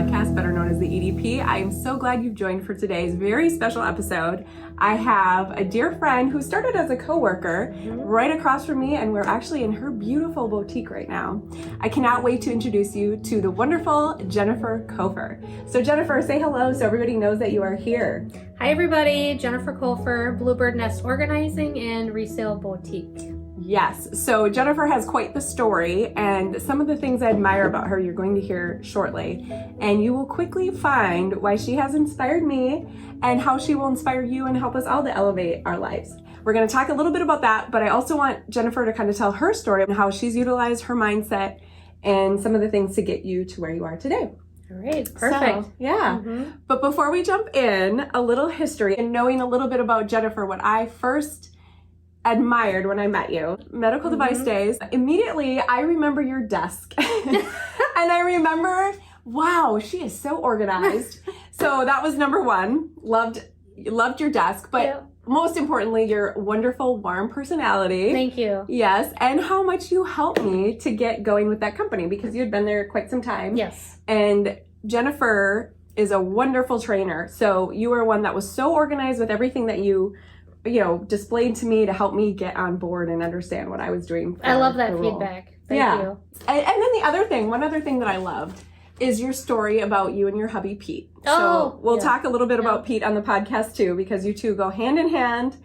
Podcast, better known as the EDP. I am so glad you've joined for today's very special episode. I have a dear friend who started as a coworker right across from me, and we're actually in her beautiful boutique right now. I cannot wait to introduce you to the wonderful Jennifer Cofer. So Jennifer, say hello so everybody knows that you are here. Hi everybody, Jennifer Cofer, BlueBird Nest Organizing and Resale Boutique. Yes, so Jennifer has quite the story, and some of the things I admire about her you're going to hear shortly. And you will quickly find why she has inspired me and how she will inspire you and help us all to elevate our lives. We're going to talk a little bit about that, but I also want Jennifer to kind of tell her story and how she's utilized her mindset and some of the things to get you to where you are today. All right, perfect. So, yeah. But before we jump in, a little history and knowing a little bit about Jennifer, what I first admired when I met you, medical device days, immediately I remember your desk. And I remember, wow, she is so organized. So that was number one. Loved your desk, but most importantly, your wonderful, warm personality. Thank you. Yes, and how much you helped me to get going with that company because you had been there quite some time. Yes. And Jennifer is a wonderful trainer. So you were one that was so organized with everything that you displayed to me to help me get on board and understand what I was doing. I love that feedback. Thank you. And then one other thing that I loved is your story about you and your hubby, Pete. So we'll talk a little bit about Pete on the podcast too, because you two go hand in hand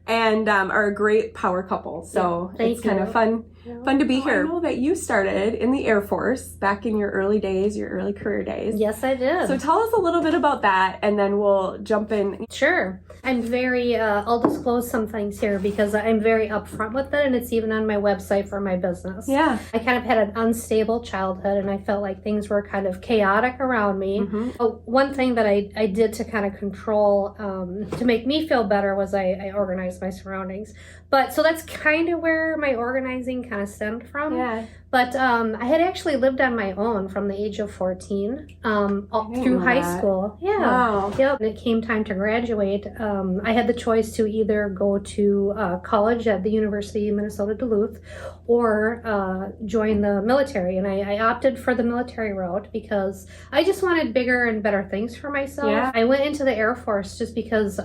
and are a great power couple. So it's kind of fun to be here. I know that you started in the AirForce back in your early days, your early career days. Yes, I did. So tell us a little bit about that, and then we'll jump in. Sure. I'm very, I'll disclose some things here because I'm very upfront with it, and it's even on my website for my business. Yeah. I kind of had an unstable childhood, and I felt like things were kind of chaotic around me. One thing that I did to kind of control, to make me feel better was I organized my surroundings. But so that's kind of where my organizing kind of stemmed from. Yeah. But I had actually lived on my own from the age of 14 through high school. Yeah. Wow. Yep. When it came time to graduate, I had the choice to either go to college at the University of Minnesota Duluth or join the military. And I opted for the military route because I just wanted bigger and better things for myself. Yeah. I went into the Air Force just because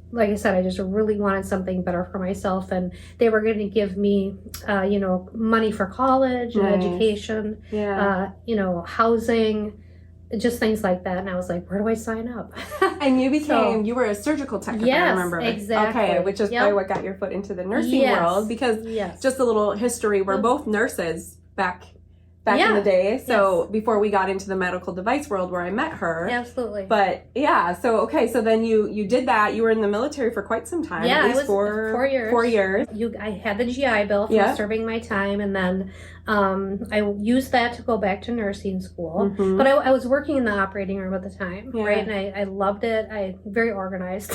like I said, I just really wanted something better for myself. And they were going to give me, money for college and education, housing, just things like that. And I was like, where do I sign up? And you were a surgical tech, I remember. Exactly. Okay, which is probably what got your foot into the nursing world, because just a little history, we're both nurses back in the day. So before we got into the medical device world where I met her. Absolutely. But so then you did that. You were in the military for quite some time. Yeah, at least it was 4 years. 4 years. I had the GI Bill for serving my time, and then I used that to go back to nursing school. But I was working in the operating room at the time, right? And I loved it. Very organized.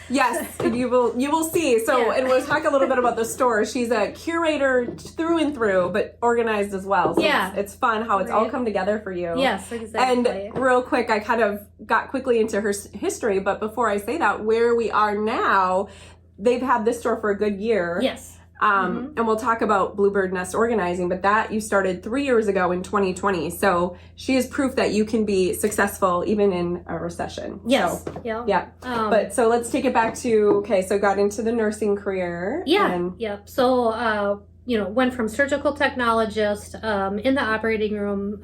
Yes, you will see. So, and we'll talk a little bit about the store. She's a curator through and through, but organized as well. So it's fun how it's all come together for you. Yes, exactly. And real quick, I kind of got quickly into her history, but before I say that, where we are now, they've had this store for a good year. Yes. And we'll talk about BlueBird Nest Organizing, but that you started 3 years ago in 2020. So she is proof that you can be successful even in a recession. Yes. So, yeah. But so let's take it back to, so got into the nursing career. Yeah. So, went from surgical technologist in the operating room,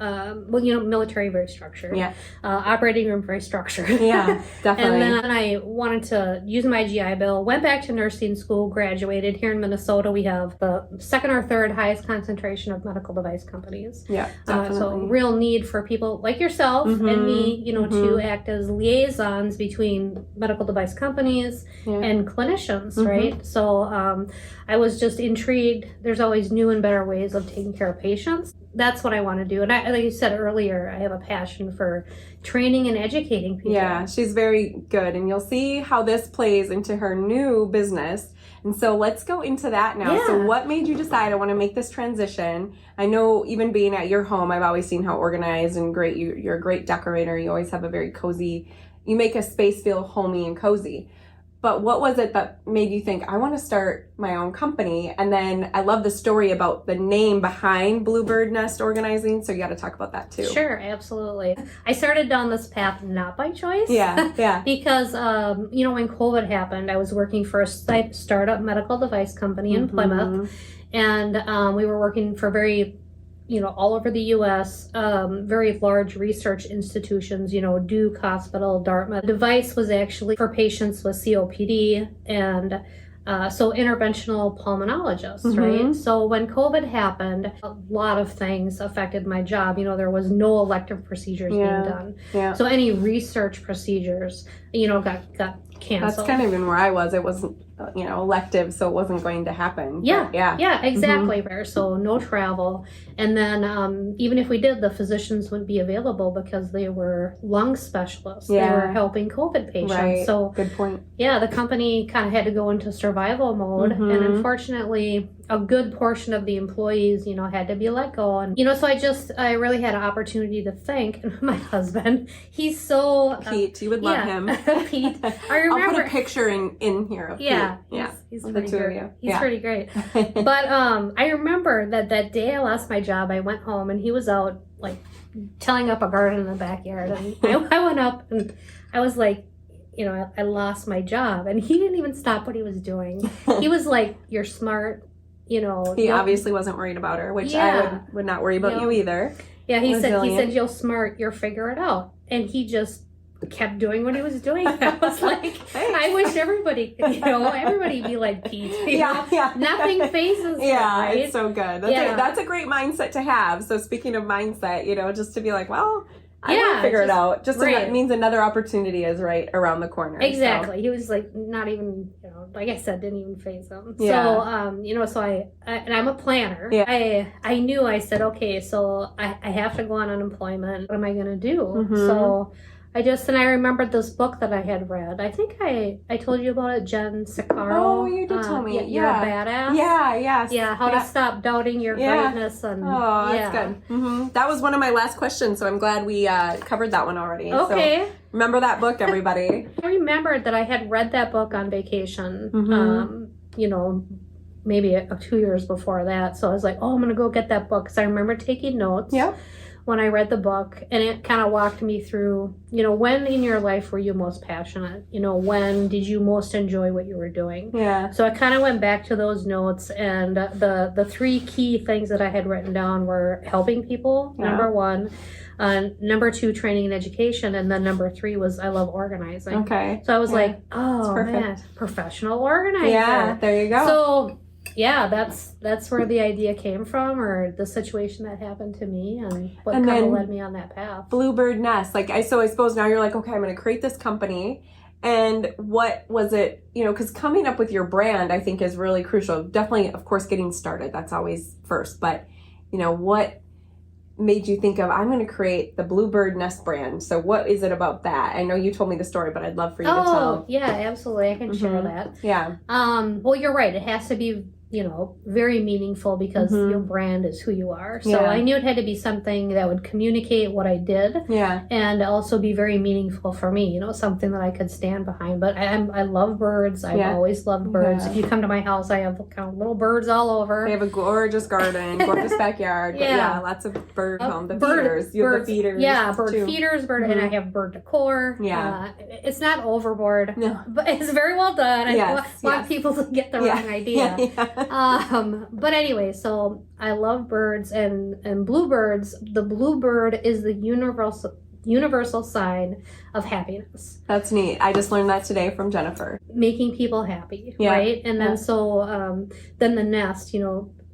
military, very structured. Yeah. Operating room, very structured. Yeah, definitely. And then I wanted to use my GI Bill, went back to nursing school, graduated. Here in Minnesota, we have the second or third highest concentration of medical device companies. Yeah, definitely. So real need for people like yourself and me, to act as liaisons between medical device companies and clinicians, right? So I was just intrigued. There's always new and better ways of taking care of patients. That's what I want to do. And like you said earlier, I have a passion for training and educating people. Yeah, she's very good. And you'll see how this plays into her new business. And so let's go into that now. Yeah. So what made you decide I want to make this transition? I know even being at your home, I've always seen how organized and great. You're a great decorator. You always have a very cozy, you make a space feel homey and cozy. But what was it that made you think, I want to start my own company? And then I love the story about the name behind BlueBird Nest Organizing. So you got to talk about that too. Sure, absolutely. I started down this path not by choice. Yeah. Because, when COVID happened, I was working for a startup medical device company in Plymouth. And we were working for all over the U.S., very large research institutions, Duke Hospital, Dartmouth. The device was actually for patients with COPD and so interventional pulmonologists, right? So when COVID happened, a lot of things affected my job. There was no elective procedures being done. Yeah. So any research procedures, got canceled. That's kind of even where I was. It wasn't, elective, so it wasn't going to happen. Yeah, exactly. So no travel. And then even if we did, the physicians wouldn't be available because they were lung specialists. They were helping COVID patients. Right. So good point. Yeah, the company kind of had to go into survival mode. And unfortunately, a good portion of the employees, had to be let go. And, so I really had an opportunity to think. And my husband, he's so... Pete, you would love him. Pete. I remember... I'll put a picture in here of Pete. He's pretty great. He's pretty great. But I remember that day I lost my job, I went home and he was out tilling up a garden in the backyard. And I went up and I was like, I lost my job. And he didn't even stop what he was doing. He was like, you're smart. He obviously wasn't worried about her, which I would not worry about you either. Yeah, he said, you're smart, you'll figure it out. And he just kept doing what he was doing. I was like, I wish everybody be like Pete. Nothing phases him, right? It's so good. That's a great mindset to have. So speaking of mindset, just to be like, well, I want to figure it out. Just it means another opportunity is right around the corner. Exactly. So. He was like, not even, like I said, didn't even faze him. Yeah. So, so I and I'm a planner. Yeah. I said, okay, so I have to go on unemployment. What am I going to do? So I remembered this book that I had read. I think I told you about it, Jen Siccaro. Oh, you did tell me. You're a badass. Yeah. How to stop doubting your greatness. And that's good. That was one of my last questions, so I'm glad we covered that one already. Okay. So remember that book, everybody. I remembered that I had read that book on vacation. Maybe 2 years before that. So I was like, I'm going to go get that book because I remember taking notes. Yeah. When I read the book, and it kind of walked me through, when in your life were you most passionate? When did you most enjoy what you were doing? Yeah. So I kind of went back to those notes, and the 3 key things that I had written down were helping people, number 1, number 2, training and education, and then number 3 was I love organizing. Okay. So I was like, man, professional organizer. Yeah, there you go. So that's where the idea came from, or the situation that happened to me, and what kind of led me on that path. BlueBird Nest, I suppose now you're like, okay, I'm going to create this company. And what was it, because coming up with your brand, I think is really crucial. Definitely, of course, getting started, that's always first. But, what made you think of, I'm going to create the BlueBird Nest brand? So what is it about that? I know you told me the story, but I'd love for you to tell. Yeah, absolutely. I can share that. Yeah. Well, you're right. It has to be very meaningful because your brand is who you are. So I knew it had to be something that would communicate what I did. Yeah. And also be very meaningful for me, something that I could stand behind. But I love birds. I've always loved birds. If you come to my house, I have kind of little birds all over. We have a gorgeous garden, gorgeous backyard. But lots of bird home. The feeders. You have the feeders. Yeah, bird too. Feeders, and I have bird decor. Yeah. It's not overboard. No. But it's very well done. I want people to get the wrong idea. But anyway, so I love birds and bluebirds. The bluebird is the universal sign of happiness. That's neat. I just learned that today from Jennifer. Making people happy, right? And then then the nest,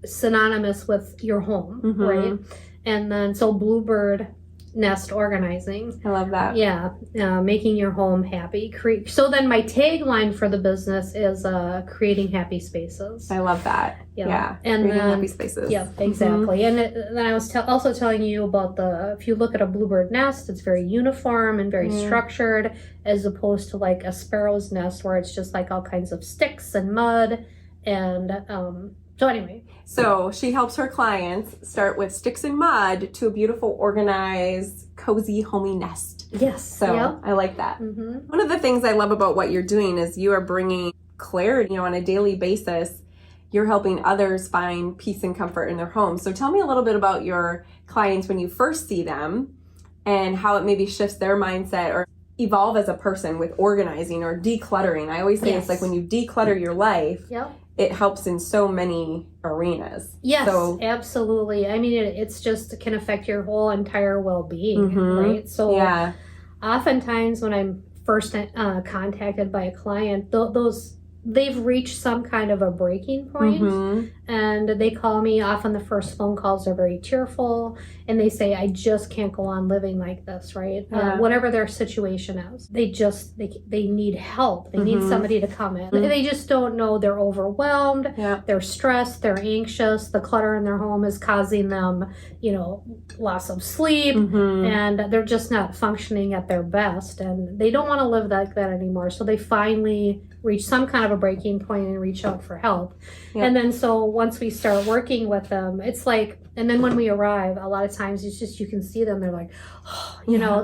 synonymous with your home, right? And then so bluebird nest organizing. I love that. Yeah, making your home happy. So then my tagline for the business is creating happy spaces. I love that. Yeah. And creating then, happy spaces. Yeah, exactly. And then I was also telling you about if you look at a bluebird nest, it's very uniform and very structured, as opposed to like a sparrow's nest where it's just like all kinds of sticks and mud and So anyway. So she helps her clients start with sticks and mud to a beautiful, organized, cozy, homey nest. Yes. So I like that. Mm-hmm. One of the things I love about what you're doing is you are bringing clarity, on a daily basis. You're helping others find peace and comfort in their homes. So tell me a little bit about your clients when you first see them and how it maybe shifts their mindset or evolve as a person with organizing or decluttering. I always say it's like when you declutter your life, it helps in so many arenas. Yes, absolutely. I mean, it's just it can affect your whole entire well-being, right? So oftentimes when I'm first contacted by a client, they've reached some kind of a breaking point, and they call me. Often the first phone calls are very tearful, and they say, I just can't go on living like this, right? Whatever their situation is, they need help. They need somebody to come in. They just don't know. They're overwhelmed. They're stressed. They're anxious. The clutter in their home is causing them, loss of sleep, and they're just not functioning at their best, and they don't want to live like that anymore. So they finally reach some kind of a breaking point and reach out for help. And then so once we start working with them, it's like, and then when we arrive, a lot of times it's just, you can see them, they're like,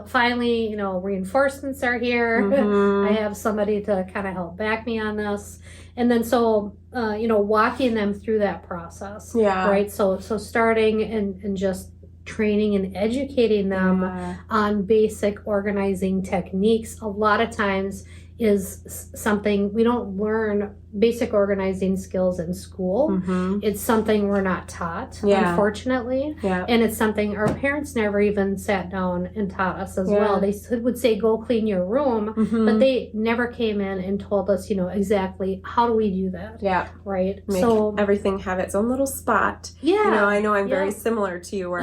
finally, reinforcements are here. I have somebody to kind of help back me on this. And then so, walking them through that process, right? So starting and just training and educating them on basic organizing techniques. A lot of times is something we don't learn basic organizing skills in school. It's something we're not taught, unfortunately. And it's something our parents never even sat down and taught us as well. They would say, go clean your room, but they never came in and told us, exactly how do we do that? Right. Make everything have its own little spot. I know I'm very similar to you where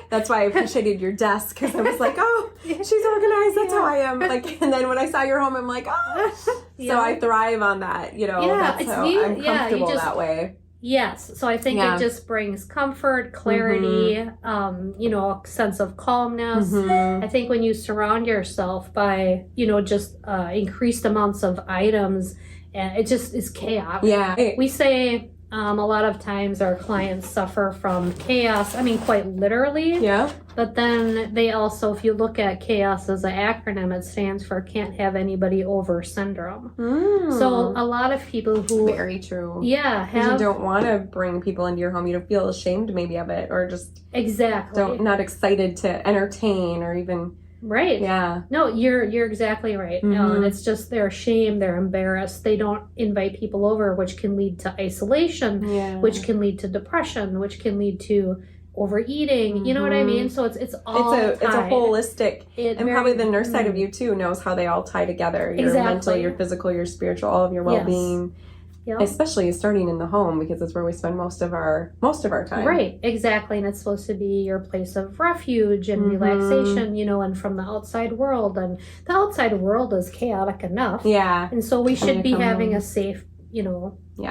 that's why I appreciated your desk, because I was like, oh, she's organized. That's how I am. And then when I saw your home, I'm like, oh. So I thrive on that, that's how I'm comfortable that way. Yes. So I think it just brings comfort, clarity, a sense of calmness. I think when you surround yourself by, just increased amounts of items, and it just is chaotic. We say a lot of times our clients suffer from chaos. I mean, quite literally. But then they also, if you look at chaos as an acronym, it stands for can't have anybody over syndrome. So a lot of people who... Very true. You don't want to bring people into your home. You don't feel ashamed maybe of it, or just... not excited to entertain or even... Right. No, you're exactly right. And it's just they're ashamed, they're embarrassed. They don't invite people over, which can lead to isolation, which can lead to depression, which can lead to overeating. You know what I mean? So it's all it's a holistic, and probably the nurse side of you too knows how they all tie together. Your mental, your physical, your spiritual, all of your well-being. Especially starting in the home, because that's where we spend most of our time. Right, exactly. And it's supposed to be your place of refuge and relaxation, and from the outside world. And the outside world is chaotic enough. And so we should be having a safe,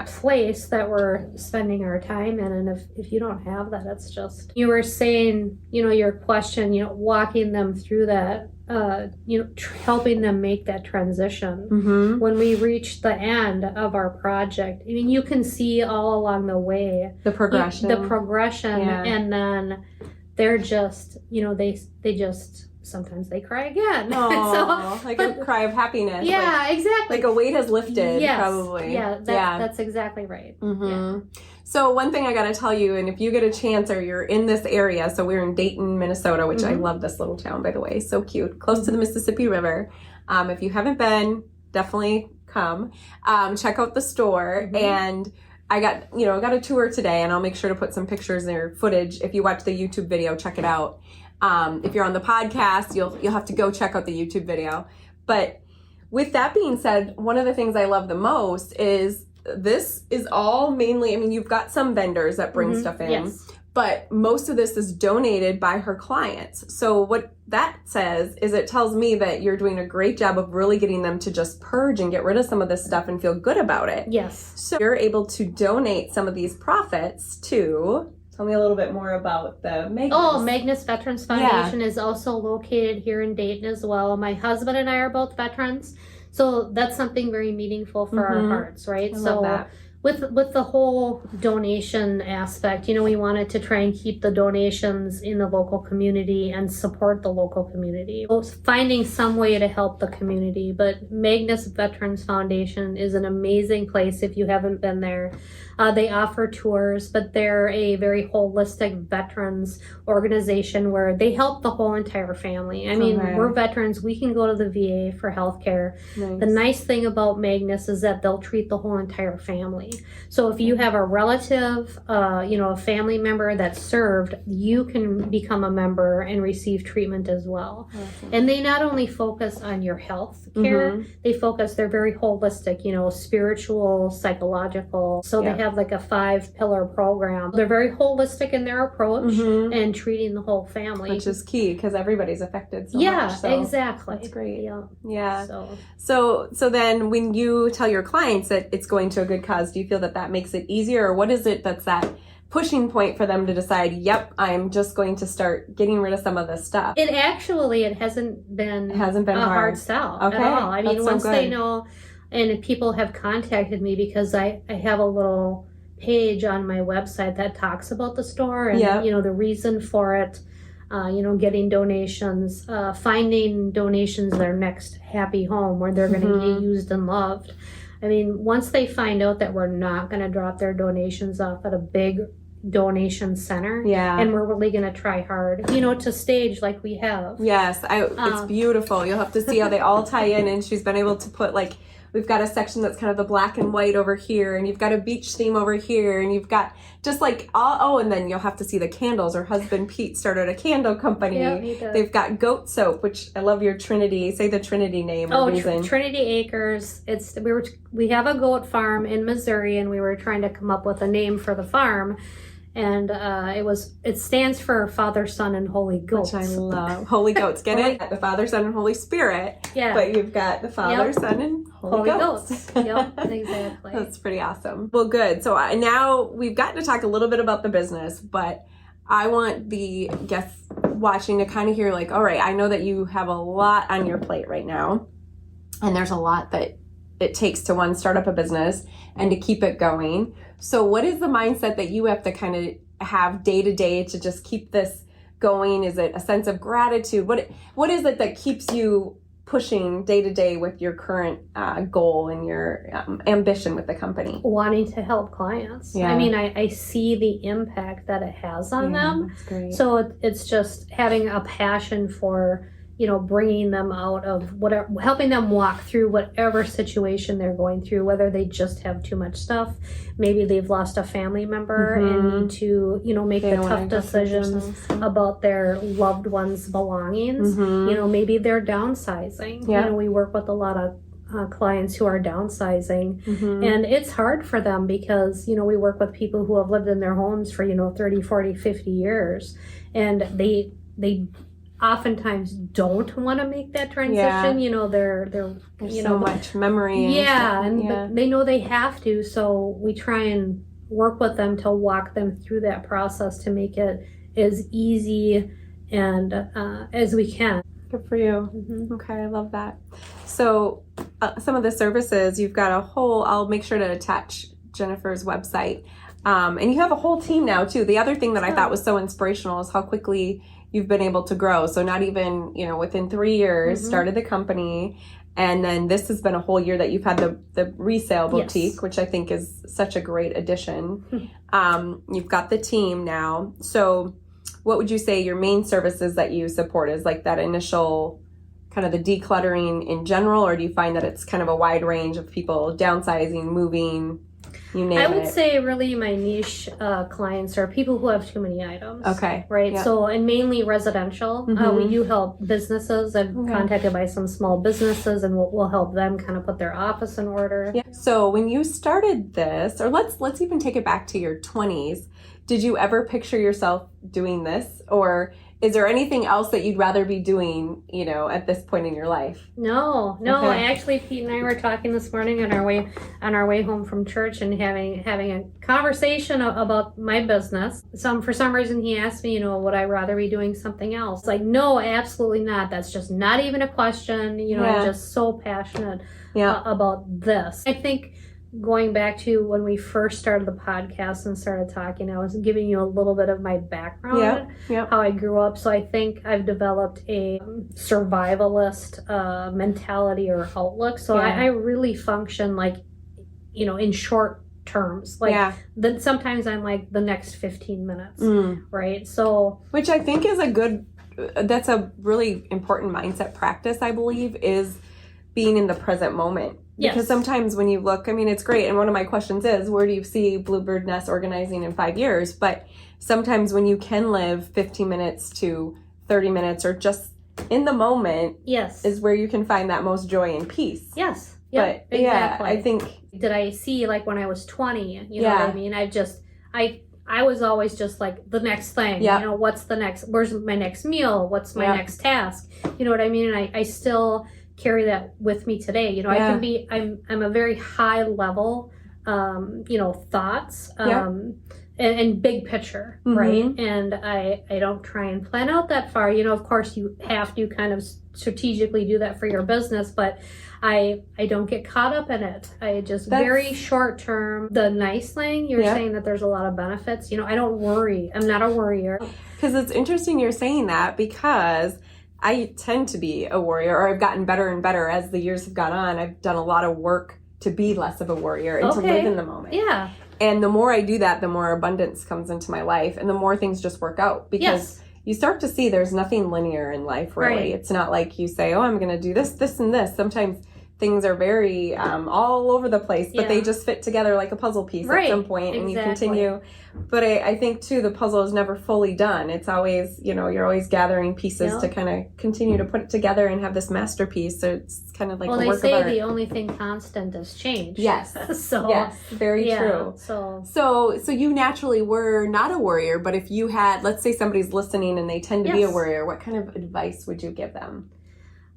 place that we're spending our time in. And if you don't have that, it's just, you were saying, your question, walking them through that, helping them make that transition. When we reach the end of our project, I mean, you can see all along the way the progression, and then they're just, they just sometimes they cry again. A cry of happiness. Exactly. Like a weight has lifted, probably. That's exactly right. So one thing I got to tell you, and if you get a chance or you're in this area, so we're in Dayton, Minnesota, which I love this little town, by the way, so cute, close to the Mississippi River. If you haven't been, definitely come. Check out the store. And I got a tour today, and I'll make sure to put some pictures or footage. If you watch the YouTube video, check it out. If you're on the podcast, you'll have to go check out the YouTube video. But with that being said, one of the things I love the most is this is all mainly, I mean, you've got some vendors that bring stuff in, but most of this is donated by her clients. So what that says is it tells me that you're doing a great job of really getting them to just purge and get rid of some of this stuff and feel good about it. So you're able to donate some of these profits to... Tell me a little bit more about the Magnus. Magnus Veterans Foundation is also located here in Dayton as well. My husband and I are both veterans, so that's something very meaningful for our hearts, right? I love that. with the whole donation aspect, we wanted to try and keep the donations in the local community and support the local community. So finding some way to help the community. But Magnus Veterans Foundation is an amazing place if you haven't been there. They offer tours, but they're a very holistic veterans organization where they help the whole entire family. I mean, we're veterans. We can go to the VA for healthcare. Nice. The nice thing about Magnus is that they'll treat the whole entire family. So if you have a relative, a family member that's served, you can become a member and receive treatment as well. Awesome. And they not only focus on your health care, they're very holistic, spiritual, psychological. So they have like a 5-pillar program. They're very holistic in their approach and treating the whole family. Which is key because everybody's affected so much. So exactly. That's great. Yeah. So then when you tell your clients that it's going to a good cause, do you feel that makes it easier? Or what is it that's that pushing point for them to decide, yep, I'm just going to start getting rid of some of this stuff? It hasn't been a hard sell at all. I mean, that's once so they know, and people have contacted me because I have a little page on my website that talks about the store and, the reason for it, getting donations, finding donations their next happy home where they're going to get used and loved. I mean, once they find out that we're not going to drop their donations off at a big donation center, and we're really going to try hard, to stage like we have. Yes, it's beautiful. You'll have to see how they all tie in, and she's been able to put we've got a section that's kind of the black and white over here, and you've got a beach theme over here, and you've got just and then you'll have to see the candles. Her husband Pete started a candle company. Yeah, he does. They've got goat soap, which I love your Trinity. Say the Trinity name. Trinity Acres. We have a goat farm in Missouri, and we were trying to come up with a name for the farm. And it stands for Father, Son, and Holy Goats. Which I love. Holy Goats. Get it? The Father, Son, and Holy Spirit. Yeah. But you've got the Father, Son, and Holy Goats. Yep, exactly. That's pretty awesome. Well, good. So now we've gotten to talk a little bit about the business, but I want the guests watching to kind of hear all right, I know that you have a lot on your plate right now, and there's a lot that it takes to start up a business and to keep it going. So what is the mindset that you have to kind of have day to day to just keep this going? Is it a sense of gratitude? What is it that keeps you pushing day to day with your current goal and your ambition with the company? Wanting to help clients. Yeah. I mean, I see the impact that it has on them. That's great. So it's just having a passion for bringing them out of whatever, helping them walk through whatever situation they're going through, whether they just have too much stuff, maybe they've lost a family member and need to, make the tough decisions about their loved ones' belongings. Maybe they're downsizing. Yeah. We work with a lot of clients who are downsizing, and it's hard for them because, we work with people who have lived in their homes for, 30, 40, 50 years, and they oftentimes don't want to make that transition. There's so much memory. But they know they have to, so we try and work with them to walk them through that process to make it as easy and as we can. Good for you. Okay, I love that. So some of the services, you've got I'll make sure to attach Jennifer's website. And you have a whole team now too. The other thing that I thought was so inspirational is how quickly you've been able to grow. So not even, within 3 years, started the company. And then this has been a whole year that you've had the resale boutique, which I think is such a great addition. You've got the team now. So what would you say your main services that you support is, that initial kind of the decluttering in general, or do you find that it's kind of a wide range of people downsizing, moving, you name it? I would say really my niche clients are people who have too many items. Okay. Right. Yep. So, and mainly residential. We do help businesses. I've contacted by some small businesses, and we'll help them kind of put their office in order. Yeah. So when you started this, or let's even take it back to your 20s, did you ever picture yourself doing this, or is there anything else that you'd rather be doing, at this point in your life? No. Okay. Pete and I were talking this morning on our way home from church and having a conversation about my business. For some reason he asked me, would I rather be doing something else? No, absolutely not. That's just not even a question. I'm just so passionate about this. I think going back to when we first started the podcast and started talking, I was giving you a little bit of my background, how I grew up. So I think I've developed a survivalist mentality or outlook. So I really function like, in short terms. Like then sometimes I'm like the next 15 minutes, right? So which I think is that's a really important mindset practice, I believe, is being in the present moment. Because sometimes when you look, I mean, it's great. And one of my questions is, where do you see BlueBird Nest organizing in 5 years? But sometimes when you can live 15 minutes to 30 minutes or just in the moment is where you can find that most joy and peace. Yes. But exactly. I think. Did I see like when I was 20, you know what I mean? I was always just like the next thing, what's the next, where's my next meal? What's my next task? You know what I mean? And I still carry that with me today. I can be, I'm a very high level, thoughts, and big picture, right? And I don't try and plan out that far. Of course you have to kind of strategically do that for your business, but I don't get caught up in it. I just very short term. The nice thing, you're saying that there's a lot of benefits. I don't worry. I'm not a worrier. Because it's interesting you're saying that, because I tend to be a worrier, or I've gotten better and better as the years have gone on. I've done a lot of work to be less of a worrier and to live in the moment. Yeah. And the more I do that, the more abundance comes into my life and the more things just work out, because you start to see there's nothing linear in life, really. Right. It's not like you say, oh, I'm going to do this, this, and this. Sometimes things are very all over the place, but they just fit together like a puzzle piece at some point, and you continue. But I think, too, the puzzle is never fully done. It's always, you're always gathering pieces to kind of continue to put it together and have this masterpiece. So it's kind of like a work of art. Well, they say the only thing constant is change. Yes. Yes, very true. So you naturally were not a worrier, but if you had, let's say somebody's listening and they tend to be a worrier, what kind of advice would you give them?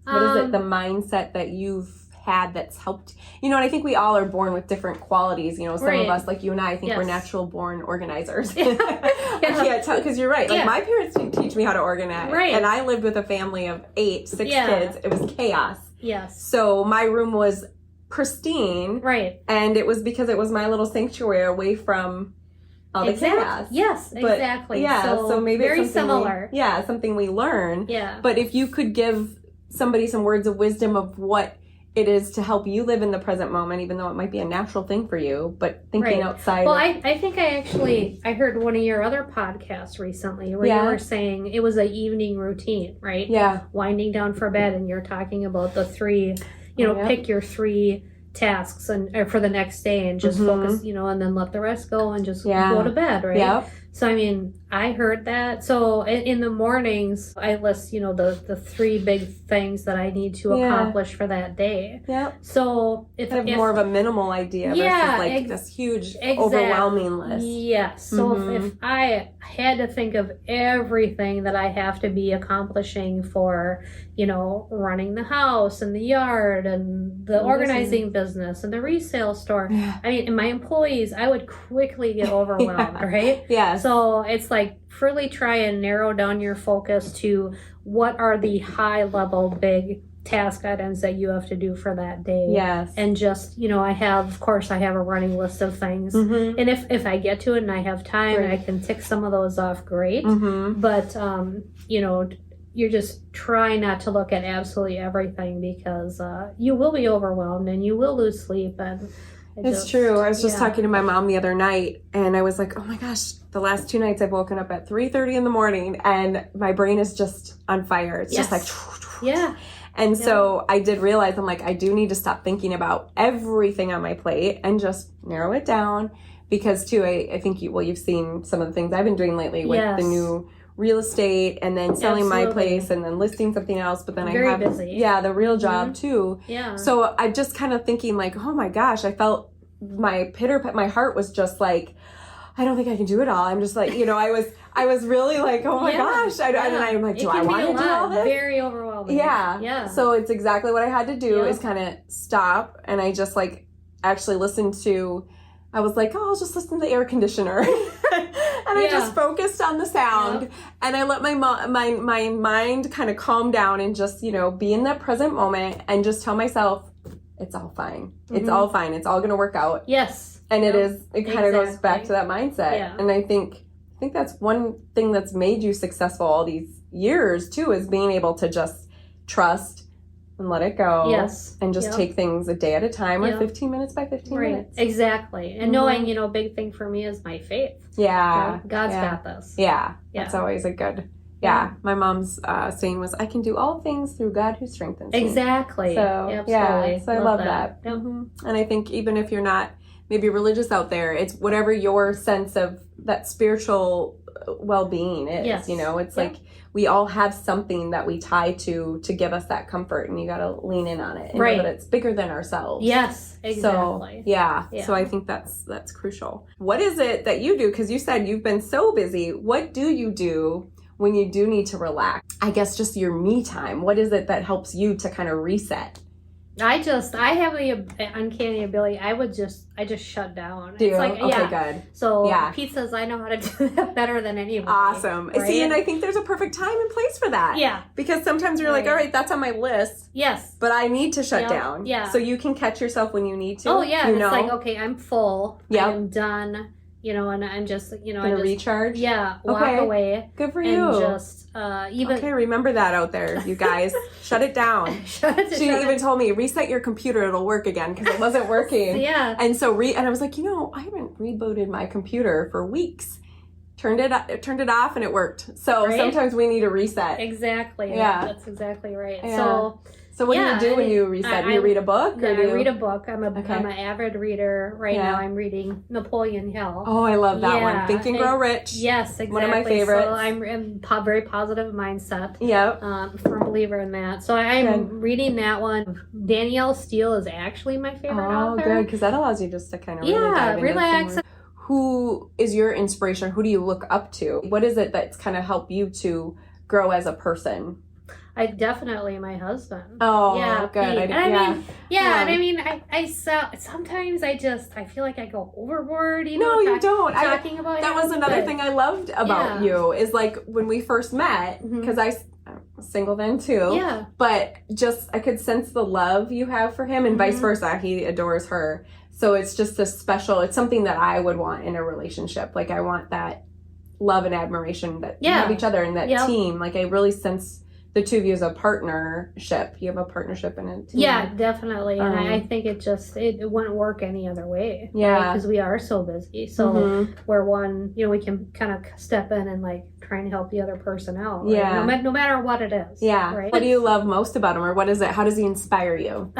What is it, the mindset that you've had that's helped? And I think we all are born with different qualities. Some of us, like you and I think we're natural born organizers. I can't tell, because you're right. Like my parents didn't teach me how to organize. Right. And I lived with a family of 6 kids. It was chaos. Yes. So my room was pristine. Right. And it was because it was my little sanctuary away from all the chaos. Yes, exactly. Yeah. So maybe very it's similar. Something we learn. Yeah. But if you could give somebody some words of wisdom of what it is to help you live in the present moment, even though it might be a natural thing for you, but thinking outside. Well, I think I heard one of your other podcasts recently where you were saying it was an evening routine, right? Yeah. Winding down for bed, and you're talking about the 3, pick your 3 tasks and for the next day and just focus, and then let the rest go and just go to bed, right? Yep. So, I mean, I heard that. So in the mornings, I list, the 3 big things that I need to accomplish for that day. Yep. So if more of a minimal idea versus like this huge overwhelming list. Yes. So if I had to think of everything that I have to be accomplishing for, running the house and the yard and the organizing business and the resale store. Yeah. I mean, and my employees, I would quickly get overwhelmed, right? Yeah. So it's like really try and narrow down your focus to what are the high level big task items that you have to do for that day. Yes. And just, I have a running list of things. Mm-hmm. And if I get to it and I have time and I can tick some of those off, great. Mm-hmm. But, you're just trying not to look at absolutely everything because you will be overwhelmed and you will lose sleep. And it's true. I was just talking to my mom the other night and I was like, oh my gosh, the last 2 nights I've woken up at 3:30 in the morning and my brain is just on fire. It's just like, And so I did realize, I'm like, I do need to stop thinking about everything on my plate and just narrow it down. Because too, I think you've seen some of the things I've been doing lately with the new real estate and then selling my place and then listing something else. But then I have the real job too. Yeah. So I'm just kind of thinking like, oh my gosh, I felt my heart was just like, I don't think I can do it all. I'm just like, I was really like, oh my gosh. And I'm like, do I want to do all this? Very overwhelming. Yeah. So it's exactly what I had to do is kind of stop. And I just like actually listened to, I was like, oh, I'll just listen to the air conditioner. And I just focused on the sound and I let my mind kind of calm down and just, be in that present moment and just tell myself, it's all fine. It's all fine. It's all going to work out. Yes. And it kind of goes back to that mindset. Yeah. And I think that's one thing that's made you successful all these years too, is being able to just trust and let it go. Yes. And just take things a day at a time, or 15 minutes by 15 minutes. Exactly. And knowing, big thing for me is my faith. Yeah. God's got this. Yeah. That's always a good. Yeah. My mom's saying was, I can do all things through God who strengthens me. Exactly. So, absolutely. So I love that. Yep. And I think even if you're not maybe religious out there, it's whatever your sense of that spiritual well-being is. Yes. It's like we all have something that we tie to give us that comfort, and you got to lean in on it and know that it's bigger than ourselves. Yes, exactly. So, so I think that's crucial. What is it that you do? Because you said you've been so busy. What do you do when you do need to relax? I guess just your me time. What is it that helps you to kind of reset? I have the uncanny ability. I just shut down. Do you? It's like, okay, good. So Pete says I know how to do that better than anybody. Awesome. Right? See, and I think there's a perfect time and place for that. Yeah. Because sometimes you're like, all right, that's on my list. Yes. But I need to shut down. Yeah. So you can catch yourself when you need to. Oh, yeah. It's like, okay, I'm full. Yeah. I'm done. And I'm just, I just recharge. Yeah, walk away. Good for you. And just even. Okay, remember that out there, you guys. Shut it down. She even told me, reset your computer, it'll work again, because it wasn't working. Yeah. And so and I was like, I haven't rebooted my computer for weeks. Turned it off and it worked. So sometimes we need a reset. Exactly. Yeah. That's exactly right. Yeah. So what do you do when you reset? Do you read a book? I read a book. I'm an avid reader. Right now I'm reading Napoleon Hill. Oh, I love that one. Think and Grow Rich. Yes, exactly. One of my favorites. So I'm in very positive mindset. Yep. Firm believer in that. So I'm reading that one. Danielle Steele is actually my favorite author. Oh, good, because that allows you just to kind of really dive into relax. Who is your inspiration? Who do you look up to? What is it that's kind of helped you to grow as a person? I definitely my husband. Oh, yeah, good. I sometimes I feel like I go overboard. No, you don't. Talking about that was another thing I loved about you is like when we first met, because I was single then too. Yeah. But just I could sense the love you have for him, and vice versa. He adores her. So it's just it's something that I would want in a relationship. Like I want that love and admiration that you have each other and that team. Like I really sense the two of you as a partnership. You have a partnership in it. Yeah, definitely. And I think it wouldn't work any other way. Yeah. Because we are so busy. So we're one, we can kind of step in and like try and help the other person out. Right? Yeah. No matter what it is. Yeah. Right? What do you love most about him, or what is it? How does he inspire you?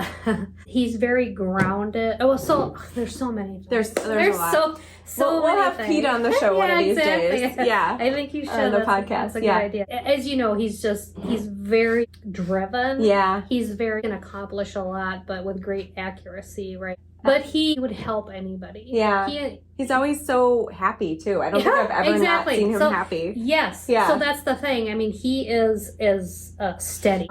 He's very grounded. Oh, so there's so many things. There's a lot. So we'll many have things. Pete on the show one of these days. Yeah. I think you should. On the podcast. That's a good idea. As you know, he's very driven. Yeah. He can accomplish a lot, but with great accuracy, right? But he would help anybody. Yeah. He's always so happy too. I don't think I've ever not seen him happy. Yes. Yeah. So that's the thing. I mean, he is steady.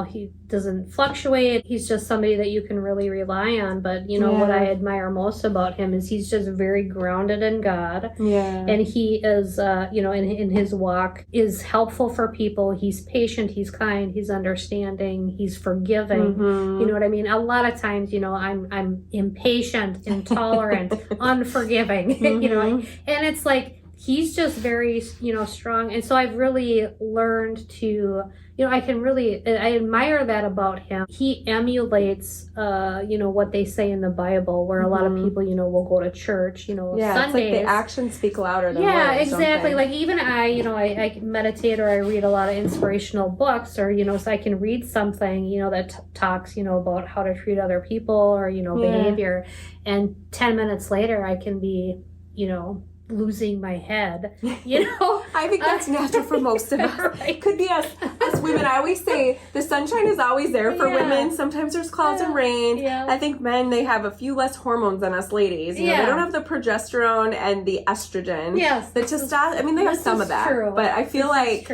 He doesn't fluctuate. He's just somebody that you can really rely on. But what I admire most about him is he's just very grounded in God. Yeah. And he is, in his walk is helpful for people. He's patient. He's kind. He's understanding. He's forgiving. You know what I mean? A lot of times, I'm impatient, intolerant, unforgiving. And it's like he's just very strong, and so I've really learned to I admire that about him. He emulates what they say in the Bible, where a lot of people will go to church Sundays. It's like the actions speak louder than words. Exactly. Like even I meditate or I read a lot of inspirational books, or so I can read something that talks about how to treat other people or behavior, and 10 minutes later I can be losing my head. I think that's natural for most of us. Right. Could be us women. I always say the sunshine is always there for women. Sometimes there's clouds and rain. I think men, they have a few less hormones than us ladies. They don't have the progesterone and the estrogen. Yes. The testosterone. I mean, they have some of that. True. But I feel like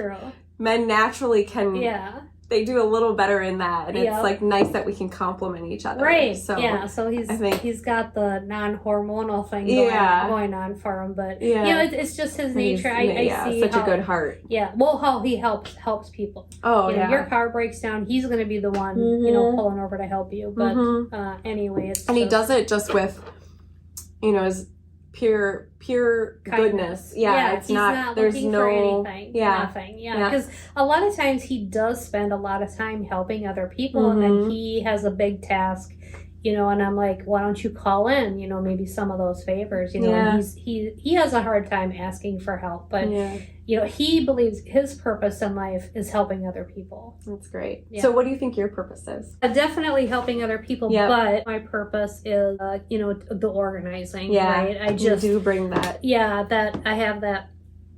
men naturally can. they do a little better in that, and Yep. it's like nice that we can compliment each other. Right. So yeah. So he's got the non-hormonal thing going on for him, but you know, it's just his nature. I see such a good heart. Yeah. Well, how he helps people. Oh, you know, your car breaks down, he's going to be the one, you know, pulling over to help you. But anyway, he does it just with, you know, his pure goodness. Yeah, it's not there's no for anything. Nothing. Yeah, because a lot of times he does spend a lot of time helping other people, and then he has a big task, you know, and I'm like, why don't you call in, you know, maybe some of those favors, you know. And he has a hard time asking for help, but you know, he believes his purpose in life is helping other people. That's great. So what do you think your purpose is? Definitely helping other people, but my purpose is, you know, the organizing, right? I just do bring that. Yeah, that I have that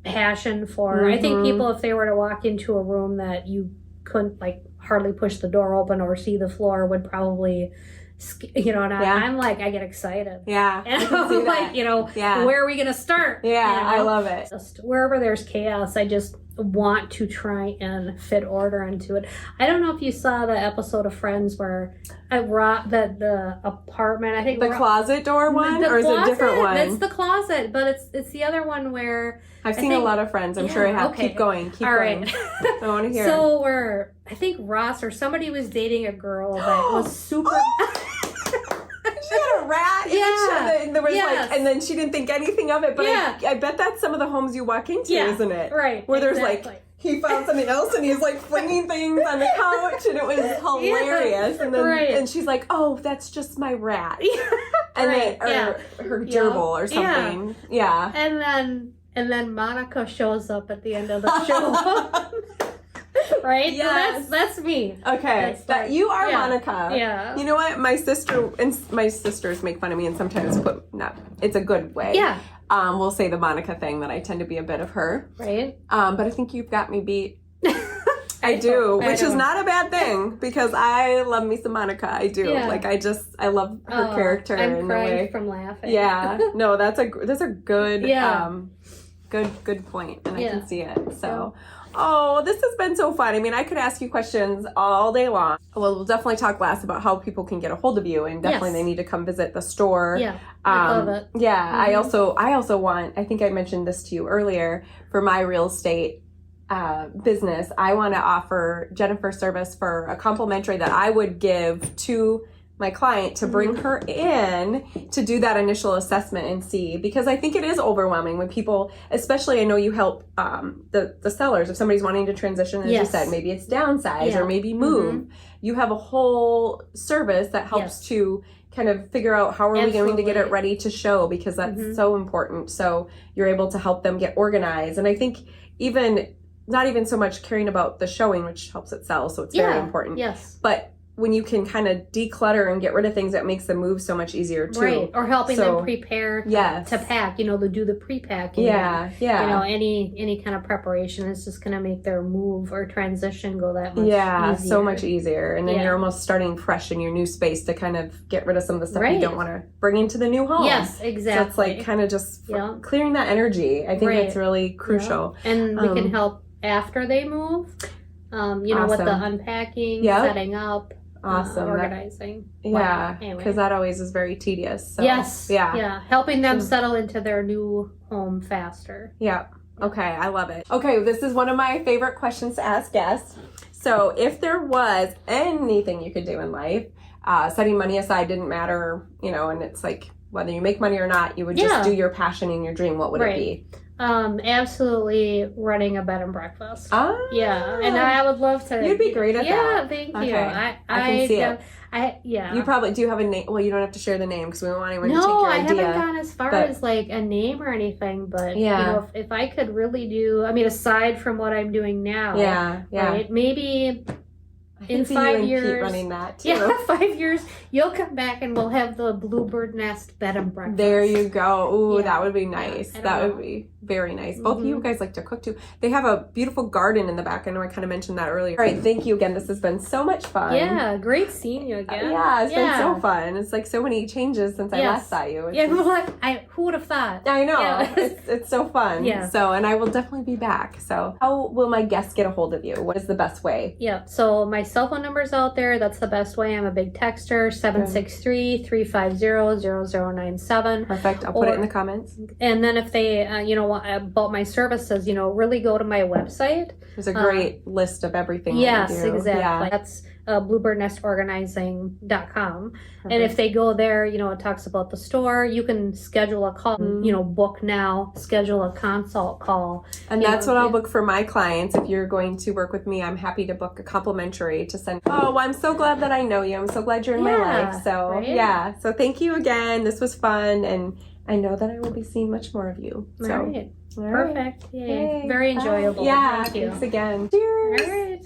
passion for. I think people, if they were to walk into a room that you couldn't like hardly push the door open or see the floor, would probably, you know, and I'm like, I get excited. Yeah. And I'm like, you know, where are we going to start? Yeah, you know? I love it. Just wherever there's chaos, I just want to try and fit order into it. I don't know if you saw the episode of Friends where the apartment, I think the closet door one, or is it a different one? It's the closet, but it's the other one where I've seen a lot of Friends. I'm sure I have. Okay. Keep going. Keep going. Right. I want to hear. So where I think Ross or somebody was dating a girl that was super. She had a rat in the like, and then she didn't think anything of it. But I bet that's some of the homes you walk into, isn't it? Right. Where there's like, he found something else and he's like flinging things on the couch, and it was hilarious. And then and she's like, oh, that's just my rat. And then her gerbil or something. Yeah. And then Monica shows up at the end of the show. Right? Yes. So that's me. Okay. That's you are Monica. Yeah. You know what? My sisters make fun of me and sometimes it's a good way. Yeah. We'll say the Monica thing, that I tend to be a bit of her. Right. But I think you've got me beat. I do, which is not a bad thing, because I love me some Monica. I do. Yeah. Like I love her character I'm in a way. from laughing. Yeah. No, that's a good good point, and I can see it. So oh, this has been so fun. I mean, I could ask you questions all day long. Well, we'll definitely talk last about how people can get a hold of you, and definitely they need to come visit the store. Yeah, I love it. Yeah, I also want, I think I mentioned this to you earlier, for my real estate business, I want to offer Jennifer service for a complimentary that I would give to my client to bring her in to do that initial assessment and see, because I think it is overwhelming when people, especially I know you help the sellers, if somebody's wanting to transition, as you said, maybe it's downsize or maybe move. You have a whole service that helps to kind of figure out how are we going to get it ready to show, because that's so important. So you're able to help them get organized. And I think not even so much caring about the showing, which helps it sell, so it's very important. Yes. But when you can kind of declutter and get rid of things, that makes the move so much easier too. Right. Or helping them prepare to pack, you know, to do the pre-packing. Yeah. You know, any kind of preparation is just going to make their move or transition go that much easier. So much easier. And then you're almost starting fresh in your new space to kind of get rid of some of the stuff you don't want to bring into the new home. Yes, exactly. So it's like kind of just clearing that energy. I think that's really crucial. Yeah. And we can help after they move, you know, with the unpacking, setting up. Organizing. Because that always is very tedious. So, helping them settle into their new home faster. Okay, I love it. Okay, this is one of my favorite questions to ask guests. So if there was anything you could do in life, setting money aside didn't matter, you know, and it's like whether you make money or not, you would just do your passion and your dream, what would it be? Absolutely running a bed and breakfast. And I would love to. You'd be great at that. Yeah, thank you. I can see it. You probably do have a name. Well, you don't have to share the name because we don't want anyone to take your idea. No, I haven't gone as far as like a name or anything. But you know, if I could really do, I mean, aside from what I'm doing now, right? Maybe in I see 5 you and years, Pete running that too. yeah, 5 years, you'll come back and we'll have the BlueBird Nest bed and breakfast. There you go. Ooh, Yeah. that would be nice. Yeah, That would be very nice. Both of you guys like to cook too. They have a beautiful garden in the back. I know I kind of mentioned that earlier. All right, thank you again. This has been so much fun. Yeah, great seeing you again. Yeah, it's been so fun. It's like so many changes since I last saw you. It's Who would have thought? I know. Yeah. It's so fun. Yeah. So, and I will definitely be back. So, how will my guests get a hold of you? What is the best way? Yeah, so my cell phone number's out there. That's the best way. I'm a big texter, 763-350-0097. Perfect. I'll put it in the comments. And then if they, want about my services, really go to my website. There's a great list of everything. Yes, that you do. exactly. Yeah. That's BlueBirdNestOrganizing.com. And if they go there, it talks about the store. You can schedule a call, book now, schedule a consult call. And that's what I'll book for my clients. If you're going to work with me, I'm happy to book a complimentary to send. Oh, I'm so glad that I know you. I'm so glad you're in my life. So, right? So thank you again. This was fun. And I know that I will be seeing much more of you. So, All right. Perfect. Yay. Very Bye. enjoyable. Yeah. Thank you. Thanks again. Cheers. All right.